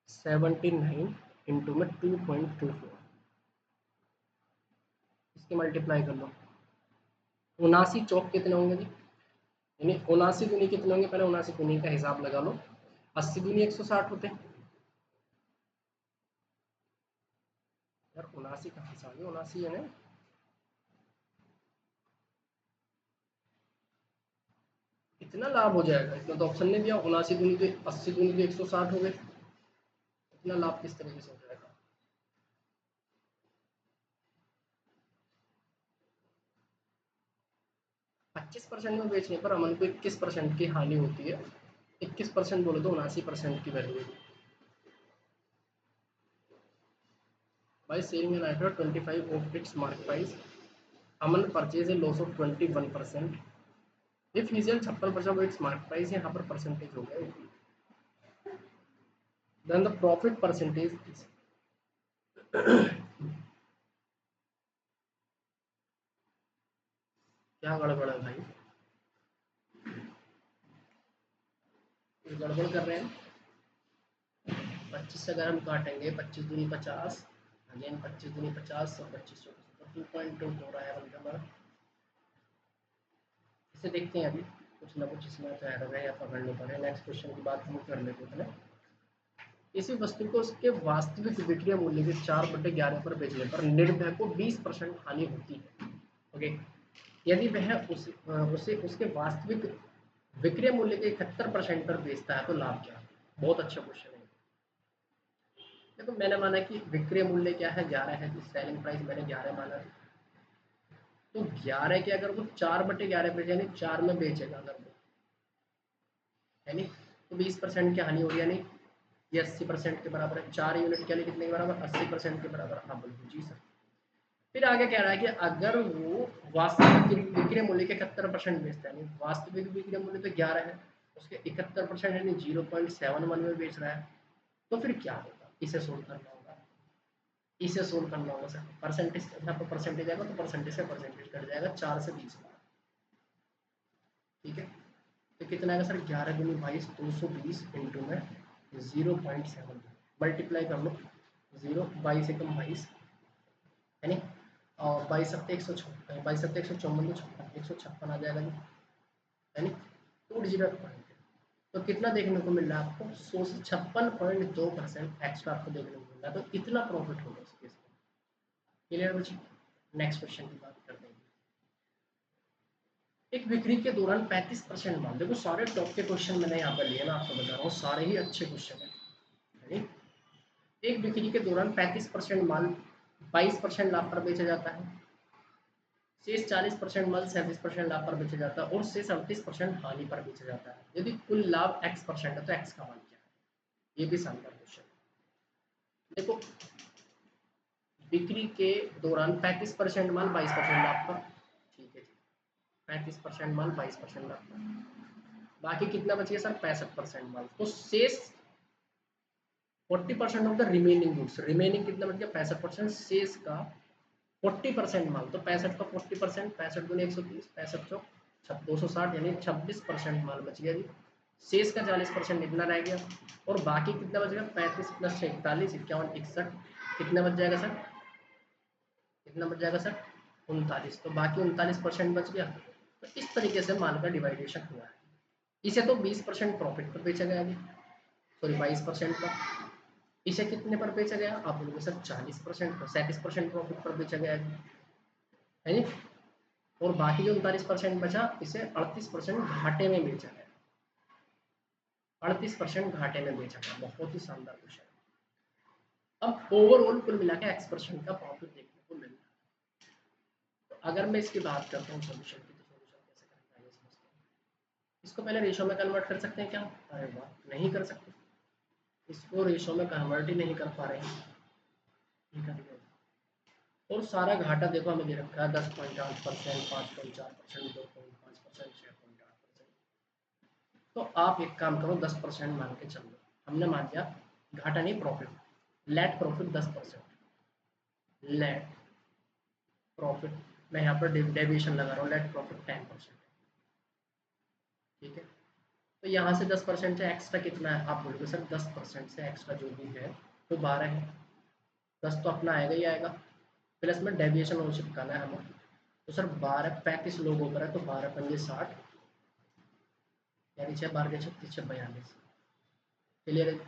79 इंटू में 2.24, इसकी मल्टीप्लाई कर लो। 79 चौक कितने होंगे जी, यानी 79 दूनी कितने होंगे, पहले 79 दूनी का हिसाब लगा लो। 80 दूनी 160 होते हैं यार, 79 कहाँ से आ गए, 79 है ना। इतना लाभ हो जाएगा, इतना तो ऑप्शन ने दिया। 79 दूनी तो 80 दूनी तो 160 हो गए, इतना लाभ किस तरीके से हो जाएगा। 25% में बेचने पर अमन को 21% की हानि होती है। 21% बोले तो 79% की वैल्यू है। By selling an item at 25 of its market price, Aman purchase a loss of 21%. If he sells 56% of its market price, यहाँ पर परसेंटेज हो गया, then the profit percentage is क्या गड़बड़ है भाई, ये गड़बड़ कर रहे हैं। 25 से अगर हम काटेंगे, 25 दूनी 50, अगेन 25 दूनी 50 और 25 तो 2.2 हो रहा है बल्कि। इसे देखते हैं अभी, कुछ ना कुछ इसमें तो एरर है या पकड़ने पड़े। नेक्स्ट क्वेश्चन की बात हम कर लेते हैं। किसी वस्तु को उसके वास्तविक विक्रय मूल्य के 4/11 पर बेचने पर निर्भय को 20% हानि होती है। ओके, यदि वह उसे उसके वास्तविक विक्रय मूल्य के 71% पर बेचता है तो लाभ क्या है। बहुत अच्छा क्वेश्चन है। देखो मैंने माना कि विक्रय मूल्य क्या है, 11 है, सेलिंग प्राइस मैंने 11 माना, तो 11 के अगर वो 4/11 पे यानी 4 में बेचेगा अगर वो, यानी तो 20% की हानि हो रही है, यानी ये 80% के बराबर है। 4 यूनिट के लिए कितने के बराबर, 80% के बराबर। हाँ बिल्कुल जी सर। फिर आगे कह रहा है कि अगर वो वास्तविक विक्रय मूल्य के 71% बेचता है, वास्तविक विक्रय मूल्य तो 11 है, उसके 71% यानी 0.71 में बेच रहा है, तो फिर क्या होगा, इसे सोल्व करना होगा। इसे सोल्व करना होगा सर, परसेंटेज यहाँ पर परसेंटेज आएगा तो परसेंटेज से परसेंटेज कट जाएगा, 4 से 20 में। ठीक है, तो कितना आएगा सर, 11 दूनी 22, 220 इंटू में 0.7 मल्टीप्लाई कर लो। 0 22 एकम 22 है नहीं, और 22 सत्ते 156, 22 सत्ते 154 तो 156 आ जाएगा जी, है नहीं। टू डिजिट पॉइंट, तो कितना देखने को मिल रहा है आपको, 100 से 56.2% एक्स्ट्रा आपको देखने को मिल रहा है, तो इतना प्रॉफिट होगा इस केस में। क्लियर बच्चे, नेक्स्ट क्वेश्चन की बात करते हैं। एक बिक्री के दौरान 35% माल, देखो सारे टॉप के क्वेश्चन मैंने यहाँ पर लिए ना, आपको बता रहा हूँ सारे ही अच्छे क्वेश्चन है। एक बिक्री के दौरान 35% माल 22% लाभ पर बेचा जाता है, शेष 40% माल 37% लाभ पर बेचा जाता है और शेष 38% हानि पर बेचा जाता है। यदि कुल लाभ x% है तो x का मान क्या है, ये भी शानदार क्वेश्चन है। देखो बिक्री के दौरान 35% माल 22% लाभ पर, ठीक है जी, 35% माल 22% लाभ पर, बाकी कितना बच गया सर 65% माल। तो शेष 40% of the remaining goods, remaining कितना बच गया 65%, शेष का 40% माल। तो 65 का 40%, 65 दूनी 130, 65 चौक 260, यानी 26% माल बच गया जी। शेष का 40% इतना रह गया। और बाकी कितना बच गया 35 प्लस 41, 51, 61, कितना बच जाएगा सर, कितना बच जाएगा सर 39। तो बाकी 39% बच गया। तो इस तरीके से माल का डिवाइडेशन हुआ है। इसे तो 20% प्रॉफिट पर बेचा गया जी, सॉरी 22% पर। इसे कितने पर बेचा गया, आप बोलोगे सर 40% पर, 37% प्रॉफिट पर बेचा गया है जी। और बाकी जो 39% बचा, इसे 38% घाटे में बेचा गया, 38% घाटे में बेचा गया। बहुत ही शानदार क्वेश्चन। अब ओवरऑल कुल मिला के X% का प्रॉफिट देखने को मिल रहा है। तो अगर मैं इसकी बात करता हूँ सोल्यूशन की, तो सोल्यूशन कैसे करना है ये समझते हैं। इसको पहले रेशो में कन्वर्ट कर सकते हैं क्या, अरे वाह नहीं कर सकते, इसको रेशो में कन्वर्ट ही नहीं कर पा रहे हैं। और सारा घाटा देखो हमें दे रखा है 10.8%, 5.4%, 2.5%, 6.8%। तो आप एक काम करो 10% मान के चल लो। हमने मान लिया घाटा नहीं profit, let profit 10%, let profit, मैं यहाँ पर डेविएशन लगा रहा हूँ, लेट प्रॉफिट 10%, ठीक है। तो यहाँ से 10% से एक्स्ट्रा कितना है, आप बोलोगे सर 10% से एक्स्ट्रा जो भी है वो 12 है। 10 तो अपना आएगा ही आएगा, प्लस में डेविएशन और चिपकाना है हमें। तो सर 12 35 लोगों पर है, तो 12 पंजे 60, यानी 6 12 के 36 6 42, क्लियर है।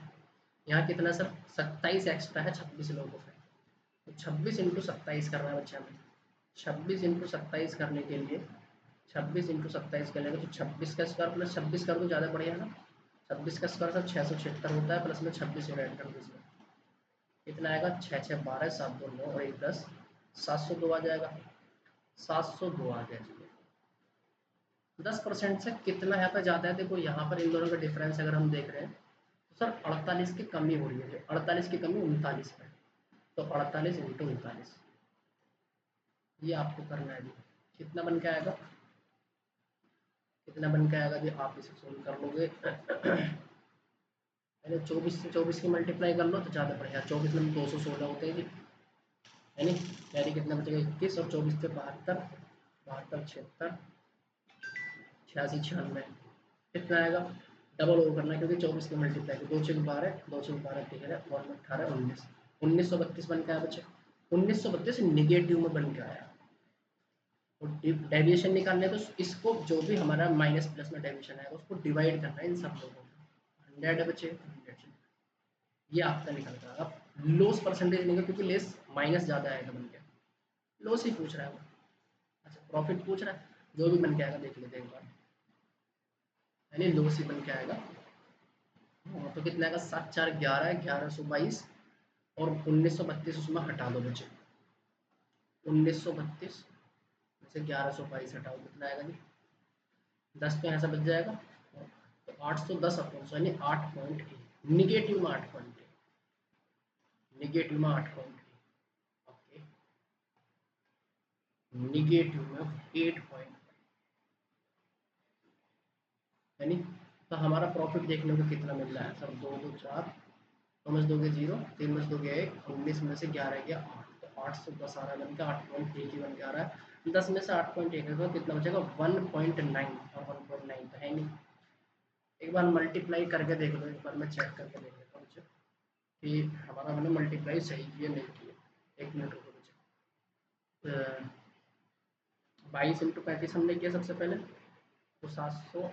यहाँ कितना सर 27 एक्स्ट्रा है 26 लोगों पे, तो 26 इंटू 27 करना है बच्चा हमें। 26 इंटू 27 करने के लिए 26 इंटू 27 करेंगे तो 26 का स्क्वायर प्लस 26 कर दो, ज़्यादा बढ़िया ना। 26 का स्क्वायर सर 676 होता है, प्लस में 26 और ऐड कर दो इसमें, कितना आएगा 6 6 12, 7 2 9 और 1 10, 702 आ जाएगा, 702 आ गया जी। 10% से कितना यहाँ पर ज़्यादा है, देखो यहाँ पर इन दोनों का डिफरेंस अगर हम देख रहे हैं तो सर 48 की कमी हो रही है, 48 की कमी 39 है, तो 48 इंटू 39 ये आपको करना है जी। कितना बन के आएगा, कितना बन के आएगा जी, आप इसे सोल्व कर लोगे। पहले 24 से 24 की मल्टीप्लाई कर लो तो ज़्यादा बढ़िया, 24 में 216 होते हैं जी, है नहीं। यानी कितना बचेगा 21, और 24 से 72, 72 76 86 96, कितना आएगा, डबल ओवर करना है क्योंकि 24 की मल्टीप्लाई तो 2 6 12, 2 6 12 13 और 18 19, 1932 बन के आया बच्चे। 1932 निगेटिव में बन के आया। और डेविएशन निकालने तो इसको जो भी हमारा माइनस प्लस में डेविएशन आएगा उसको डिवाइड करना है इन सब लोगों को, 100 है बच्चे 100, ये आपका निकल कर आएगा। लॉस परसेंटेज निकल, क्योंकि लेस माइनस ज़्यादा आएगा बन के, लॉस ही पूछ रहा है वो। अच्छा प्रॉफिट पूछ रहा है, जो भी बन के आएगा देख लेते हैं एक बार, यानी लॉस ही बन के आएगा। तो कितना आएगा 7 4 11, 1122, और 1932 उसमें हटा दो बच्चे, 1932 से 1122 हटाओ, कितना आएगा जी 10 तो यहाँ से बच जाएगा, तो 810 अपॉन 100 यानी 8.8, निगेटिव में 8.8, निगेटिव में 8.8, ओके, निगेटिव में 8 यानी। तो हमारा प्रॉफिट देखने को कितना मिल रहा है सर, 2 2 4, 2 में से 2 गए 0, 3 में से 2 गया 1, 19 में से 11 गया 8, तो 810 आ रहा है बन के, 8.1 ही बन के आ रहा है। 10 में से 8.1 है तो कितना बचेगा 1.9, और 1.9 तो है नहीं। एक बार मल्टीप्लाई करके देख लो, एक बार मैं चेक करके देख लेता हूँ कि हमारा मैंने मल्टीप्लाई सही किया नहीं किया। एक मिनट रुको मुझे, 22 इंटू 35 हमने किया सबसे पहले, तो 700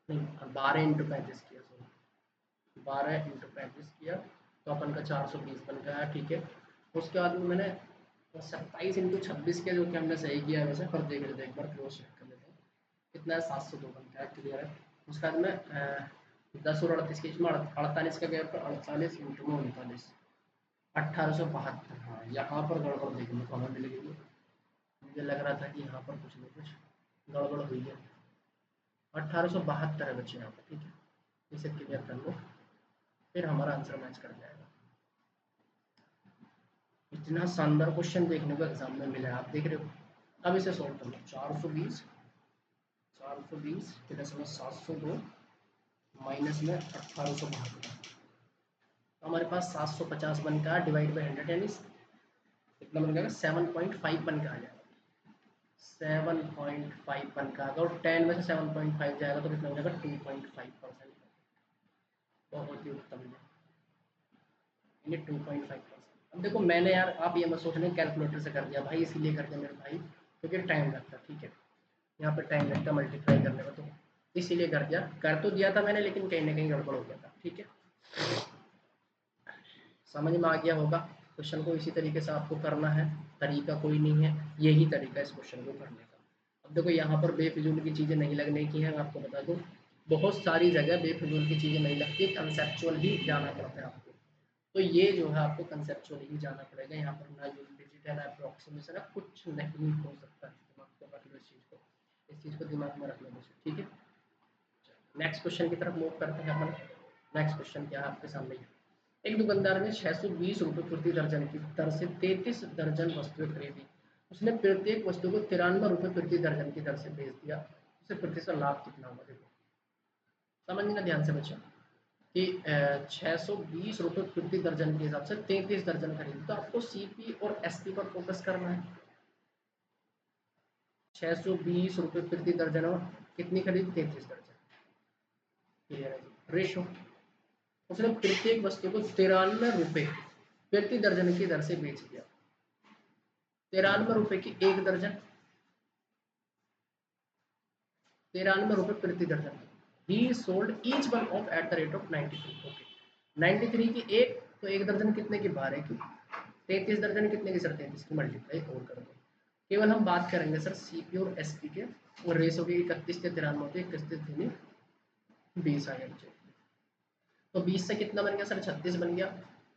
नहीं 12 इंटू 35 किया, सॉरी 12 इंटू 35 किया, तो अपन का 420 बन गया, ठीक है। उसके बाद में मैंने 27 इंटू 26 किया, जो कि हमने सही किया है वैसे, पर देख लेते हैं एक बार, क्रॉस चेक कर लेते हैं कितना है, 702 बन गया, क्लियर है। उसके बाद में 10 और 38 के इसमें 48 का गैप, 48 इंटू में 39, 1872, हाँ यहाँ पर गड़बड़ देखने को हमें मिलेगी। मुझे लग रहा था कि यहाँ पर कुछ नहीं कुछ गड़बड़ हुई है, 1872 है बच्चे यहाँ पर, ठीक है। इसे क्लियर कर लो, फिर हमारा आंसर मैच कर जाएगा। इतना शानदार क्वेश्चन देखने को एग्जाम में मिला है, आप देख रहे हो। अब इसे सॉल्व कर लो, 420 420 प्लस में 702 माइनस में 1872, तो हमारे पास 750 बन का डिवाइड बाई 100 यानी कितना बन जाएगा 7.5 बन का आ जाएगा, 7.5 बन का आएगा, और 10 में से 7.5 जाएगा तो कितना हो जाएगा 2.5%। बहुत ही उत्तम है, 2.5%। अब देखो मैंने यार, आप ये मत सोचना कैलकुलेटर से कर दिया भाई, इसीलिए कर दिया मेरे भाई क्योंकि टाइम लगता, ठीक है, यहाँ पे टाइम लगता मल्टीप्लाई करने में, तो इसीलिए कर दिया, कर तो दिया था मैंने लेकिन कहीं ना कहीं गड़बड़ हो गया था, ठीक है, समझ में आ गया होगा। क्वेश्चन को इसी तरीके से आपको करना है, तरीका कोई नहीं है, यही तरीका इस क्वेश्चन को करने का। अब देखो यहाँ पर बेफिजूल की चीज़ें नहीं लगने की हैं, आपको बता दूँ बहुत सारी जगह बेफिजूल की चीज़ें नहीं लगती, कंसेप्चुअल ही जाना पड़ता है आपको, तो ये जो है आपको कंसेप्चुअल ही जाना पड़ेगा, यहाँ पर ना यूनिट डिजिट है ना अप्रोक्सीमेशन है, कुछ नहीं हो सकता, दिमाग को रख लो इस चीज़ को दिमाग में रख लो, ठीक है। नेक्स्ट क्वेश्चन की तरफ मूव करते हैं अपन। नेक्स्ट क्वेश्चन क्या है आपके सामने, एक दुकानदार ने 620 रुपये प्रति दर्जन की दर से 33 दर्जन वस्तुएं खरीदी, उसने प्रत्येक वस्तु को 93 रुपये प्रति दर्जन की दर से बेच दिया, उसे प्रतिशत लाभ कितना हुआ? देखो समझना ध्यान से बच्चों कि 620 रुपये प्रति दर्जन के हिसाब से 33 दर्जन खरीदी, तो आपको सीपी और एसपी पर फोकस करना है। 620 रुपये प्रति दर्जन और कितनी खरीदी? 33 दर्जन, क्लियर है जी, रेशो। उसने प्रत्येक वस्तु को 93 रुपये प्रति दर्जन की दर से बेच दिया, 93 रुपए की एक दर्जन, 93 रुपए प्रति दर्जन। ही sold each one of at the rate of 93, okay 93 की एक, तो एक दर्जन कितने की? 12 की, 33 दर्जन कितने की सर? 33 की, मल्टीप्लाई और कर दो। केवल हम बात करेंगे सर सीपी और एसपी के, और रेस की 31 से 93 होते, 31 20 आ गया, तो 20 से कितना बन गया सर? 36 बन गया,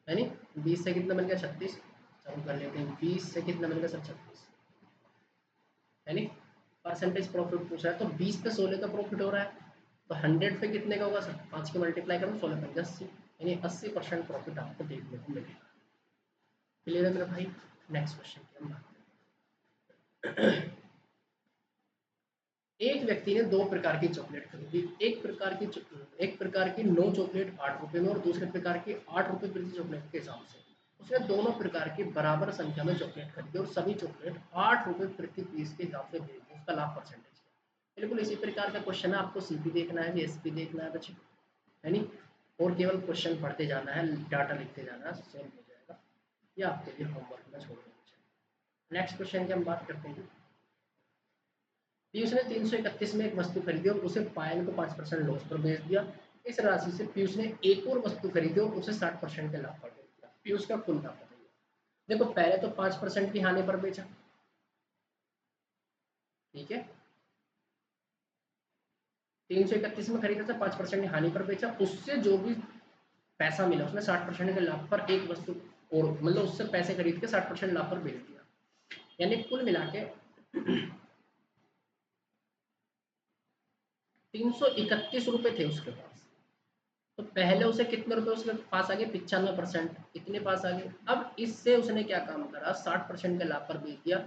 है नी, 20 से कितना बन गया? 36, चालू कर लेते हैं, 20 से कितना बन गया सर? 36, है नी, परसेंटेज प्रॉफिट पूछा है, तो 20 पे 16 का प्रॉफिट हो रहा है, तो 100 पे कितने का होगा सर? 5 के मल्टीप्लाई करो, 16 पंजे 80, यानी 80% प्रॉफिट आपको देखने को मिलेगा, क्लियर है मेरा भाई। नेक्स्ट क्वेश्चन की हम बात करें। एक व्यक्ति ने दो प्रकार की चॉकलेट खरीदी, एक प्रकार की 9 चॉकलेट 8 रुपए में और दूसरे प्रकार की 8 रुपए प्रति चॉकलेट के हिसाब से, उसने दोनों प्रकार की बराबर संख्या में चॉकलेट खरीदी और सभी चॉकलेट 8 रुपए प्रति पीस के हिसाब से बेच दी, उसका लाभ परसेंटेज क्या? बिल्कुल इसी प्रकार का क्वेश्चन है, आपको सीपी देखना है, एसपी देखना है बच्चे, है नी, और केवल क्वेश्चन पढ़ते जाना है, डाटा लिखते जाना है, सॉल्व हो जाएगा, ये आपके लिए होमवर्क में छोड़ देना। नेक्स्ट क्वेश्चन की हम बात करते हैं। पीयूष ने 331 में एक वस्तु खरीदी और उसे पायल को 5% लॉस पर बेच दिया, इस राशि से पीयूष ने एक और वस्तु खरीदी और उसे 60% के लाभ पर बेच दिया, पीयूष का कुल लाभ बताइए। देखो पहले तो 5% की हानि पर बेचा, ठीक है, 331 में खरीदा था, 5% की हानि पर बेचा, उससे जो भी पैसा मिला उसने 60% के लाभ पर एक वस्तु और, मतलब उससे पैसे खरीद के 60% लाभ पर बेच दिया, यानी कुल मिला के 331 रुपए थे उसके पास, तो पहले उसे कितने रुपए उसके पास आ गए? 95%, इतने पास आ गए। अब इससे उसने क्या काम करा? 60% के लाभ पर बेच दिया,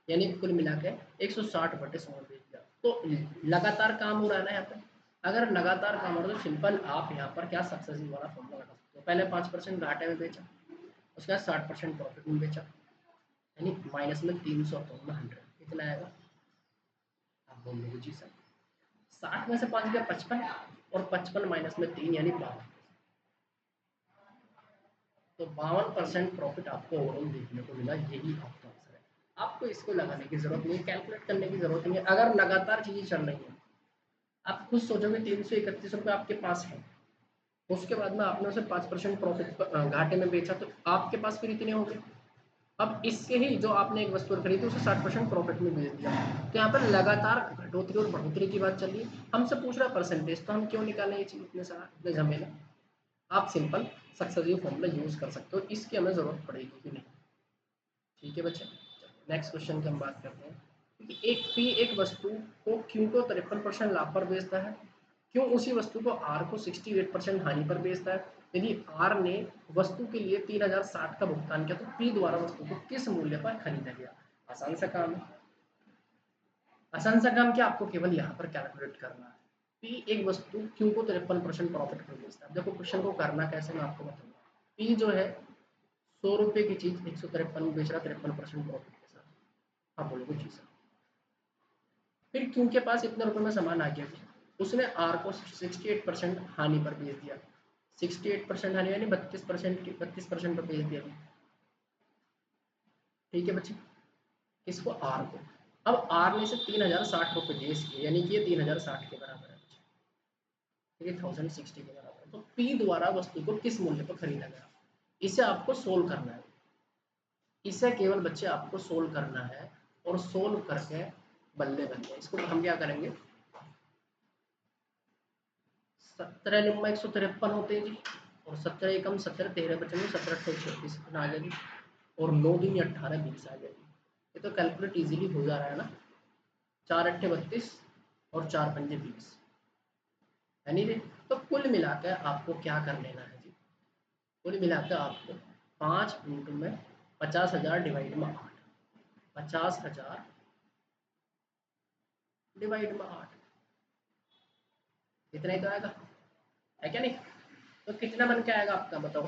यानी कुल मिला के 160/100 बेच दिया, तो लगातार काम हो रहा है ना यहाँ पे। अगर लगातार काम हो रहा है तो सिंपल आप यहाँ पर क्या सक्सेसिव वाला फॉर्मूला लगा सकते हो, पहले 5% घाटे में बेचा, उसके बाद 60% प्रॉफिट में बेचा, यानी माइनस में 300 अपॉन में 100 कितना आएगा? आप बोल लो जी सर, 60 में से 5 गया 55, और 55 माइनस में 3 यानी 52, तो 52% प्रॉफिट आपको ओवरऑल देखने को मिला, यही आपका आंसर है। आपको इसको लगाने की जरूरत नहीं है, कैलकुलेट करने की जरूरत नहीं है, अगर लगातार चीजें चल रही हैं, आप खुद सोचोगे 331 रुपये आपके पास है, उसके बाद में आपने उसे 5% प्रॉफिट घाटे में बेचा, तो आपके पास फिर इतने हो गए। अब इससे ही जो आपने एक वस्तु खरीदी उसे 60% प्रॉफिट में बेच दिया, तो यहाँ पर लगातार घटोतरी और बढ़ोतरी की बात चल रही है, हमसे पूछ रहा परसेंटेज, तो हम क्यों निकालें ये चीज, इतने सारा इतने झमेला। आप सिंपल सक्सेसिव फॉर्मूला यूज कर सकते हो, इसकी हमें जरूरत पड़ेगी कि नहीं, ठीक है बच्चे। नेक्स्ट क्वेश्चन की हम बात करते हैं कि एक पी एक वस्तु को क्यू को 53% लाभ पर बेचता है, क्यों उसी वस्तु को आर को 68% हानि पर बेचता है? यदि आर ने वस्तु के लिए 3060 का भुगतान किया तो पी द्वारा वस्तु को किस मूल्य पर खरीदा गया? आसान सा काम है, आसान सा काम क्या आपको केवल यहाँ पर कैलकुलेट करना है। पी एक वस्तु क्यू को 53% प्रॉफिट पर बेचता है। देखो क्वेश्चन को करना कैसे मैं आपको बताऊंगा। पी जो है 100 रुपए की चीज 153 में बेच रहा 53% प्रॉफिट के साथ। आप बोलोगे जी सर। फिर क्यू के पास इतने रुपए में सामान आ गया, उसने आर को 68% हानि पर बेच दिया। 68% हानि यानी 32% पर बेच दिया। ठीक है बच्चे, किसको? आर को। अब आर ने से 3060 रुपये बेच किए, यानी कि ये 3060 के बराबर है। ठीक है, 1060 के बराबर है। तो पी द्वारा वस्तु को किस मूल्य पर खरीदा गया, इसे आपको सोल्व करना है। इसे केवल बच्चे आपको सोल्व करना है, और सोल्व करके बल्ले बल्ले इसको हम क्या करेंगे, 17 निम्मा 153 होते हैं जी, और 17 एकम 17 13 बचेंगे, 17 अट्ठे 36 इतना आ गया जी, और 9 दिन 18 20 आ गया जी। ये तो कैलकुलेट इजीली हो जा रहा है ना। 4 अट्ठे 32 और 4 पंजे 20, यानी जी। तो कुल मिलाकर आपको क्या कर लेना है जी, कुल मिलाकर आपको 5 इंटू में 50,000 डिवाइड में 8, 50,000 डिवाइड में 8, इतना ही तो आएगा, है क्या नहीं? तो कितना बन के आएगा आपका, बताओ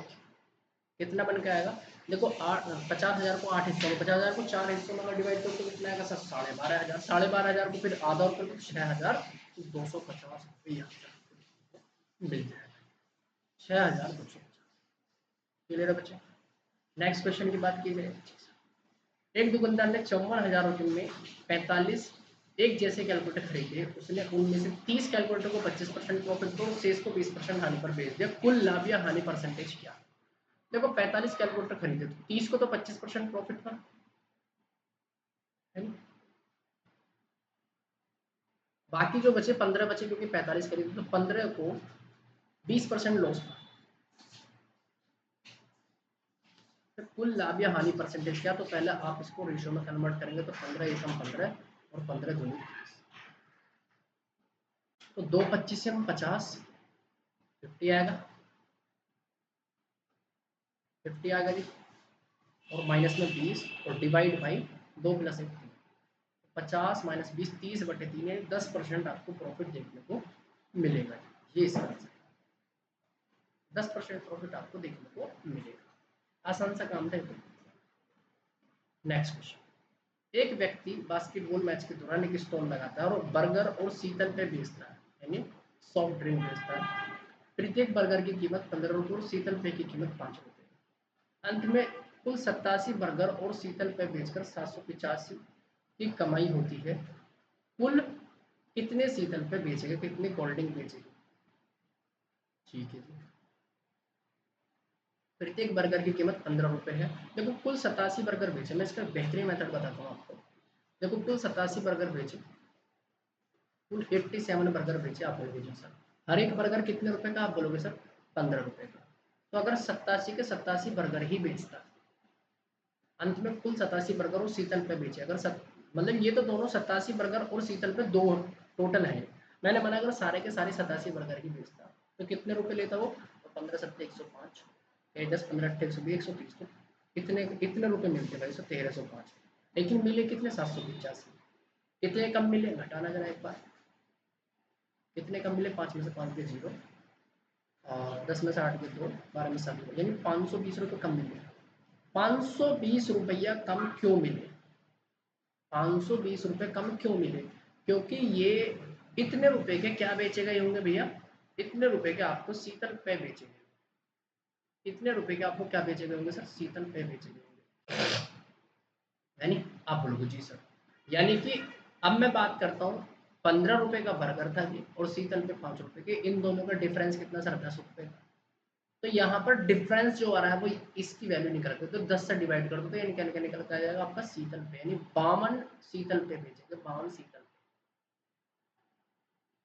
कितना बन के आएगा। देखो 50,000 को 8 हिस्सों में, 50,000 को 4 हिस्सों में अगर डिवाइड करो तो कितना आएगा सर, 12,500। 12,500 को फिर आधा और करो तो 6,250 रुपये मिल जाएगा। 6,250 क्लियर है बच्चे। नेक्स्ट क्वेश्चन की बात की जाए। एक दुकानदार ने 54,000 रुपये में 45 एक जैसे कैलकुलेटर खरीदे। उसने उनमें से 30 कैलकुलेटर को 25% प्रॉफिट पर और शेष को 20% हानि पर बेच दिया। कुल लाभ या हानि परसेंटेज क्या? देखो 45 कैलकुलेटर खरीदे तो 30 को तो 25% प्रॉफिट था, है ना? बाकी जो बचे 15 बचे, क्योंकि 45 खरीदे तो 15 को 20% लॉस था। तो कुल लाभ या हानि परसेंटेज क्या? तो पहले आप इसको रेशियो में कन्वर्ट करेंगे तो 15 एकम 15 और 15 दूनी 30, तो 2 25 से हम 50 50 आएगा, 50 आएगा जी, और माइनस में 20 और डिवाइड बाई 2 प्लस 1 3, 50 माइनस 20 30/3 है। 10% आपको प्रॉफिट देखने को मिलेगा। ये इसका आंसर, 10% प्रॉफिट आपको देखने को मिलेगा। आसान सा काम था। Next question. एक व्यक्ति बास्केटबॉल मैच के दौरान एक स्टॉल लगाता है और बर्गर और शीतल पे बेचता है, यानी सॉफ्ट ड्रिंक बेचता है। प्रत्येक बर्गर की कीमत 15 रुपये और शीतल पे की कीमत 5 रुपये। अंत में कुल 87 बर्गर और शीतल पे बेचकर 785 की कमाई होती है। कुल कितने शीतल पे बेचेगा, कितने कोल्ड ड्रिंक बेचेगा? ठीक है जी। प्रत्येक बर्गर की कीमत 15 रुपये है। देखो कुल 87 बर्गर बेचे, मैं इसका बेहतरीन मेथड बताता हूँ आपको। देखो कुल 87 बर्गर बेचे, कुल 87 बर्गर बेचे। आप बोलोगे जी सर हर एक बर्गर कितने रुपए का? आप बोलोगे सर 15 रुपए का। तो अगर 87 के 87 बर्गर ही बेचता, अंत में कुल 87 बर्गर और शीतल पे बेचे, अगर मतलब ये तो दोनों 87 बर्गर और शीतल पे दो टोटल है। मैंने मना अगर सारे के सारे 87 बर्गर ही बेचता तो कितने रुपए लेता वो? तो 15 सत्ते 105, 10 15 अट्ठे 120 130, तो कितने कितने रुपए मिलते भाई? 1305। लेकिन मिले कितने? 785। कितने कम मिले? घटाना जरा एक बार, कितने कम मिले? 5 में से 5 के 0, और 10 में से 8 के 2, 12 में से 7 के 2, यानी 520 रुपये कम मिले। 520 रुपया कम क्यों मिले? 520 रुपये कम क्यों मिले? क्योंकि ये इतने रुपए के क्या बेचे गए होंगे भैया? इतने रुपए के आपको शीतल पे बेचे गए। इतने रुपए के आपको क्या बेचे गए होंगे सर? शीतल पे बेचे गए होंगे। यानी आप बोलोगे जी सर, यानी कि अब मैं बात करता हूँ 15 रुपए का बर्गर था जी, और शीतल पे 5 रुपए के, इन दोनों का डिफरेंस कितना सर? 10 रुपए का। तो यहाँ पर डिफरेंस जो आ रहा है वो इसकी वैल्यू निकल के, तो 10 से डिवाइड कर दो तो ये निकल के निकल के आ जाएगा आपका शीतल पे, यानी 52 शीतल पे बेचेंगे। 52 शीतल पे।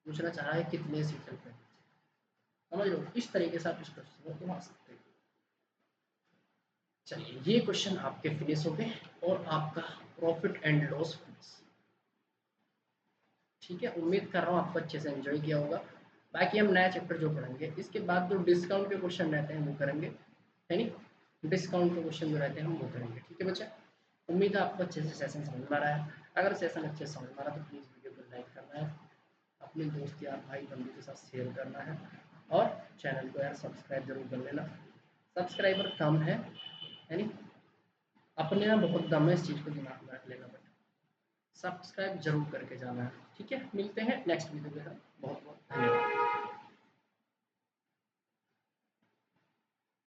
पूछना चाह रहा है कितने शीतल पे बेचे, समझ लो। इस तरीके से आप इस क्वेश्चन को घुमा सकते हो। चलिए ये क्वेश्चन आपके फिनिश हो गए, और आपका प्रॉफिट एंड लॉस फिनिश। ठीक है, उम्मीद कर रहा हूँ आपको अच्छे से एंजॉय किया होगा। बाकी हम नया चैप्टर जो पढ़ेंगे इसके बाद जो डिस्काउंट के क्वेश्चन रहते हैं वो करेंगे, है नहीं? डिस्काउंट के क्वेश्चन जो रहते हैं हम वो करेंगे। ठीक है बच्चा। उम्मीद है आपको अच्छे से सेशन समझ में आ रहा है। अगर सेशन अच्छे से समझ में आ रहा है तो प्लीज़ वीडियो को लाइक करना है, अपने दोस्त यार भाई बंधु के साथ शेयर करना है और चैनल को यार सब्सक्राइब जरूर कर लेना। सब्सक्राइबर कम है यानी अपने यहाँ बहुत दम है, इस चीज़ को दिमाग में रख लेना बेटा। सब्सक्राइब जरूर करके जाना है, ठीक है। मिलते हैं नेक्स्ट वीडियो के साथ। बहुत बहुत धन्यवाद।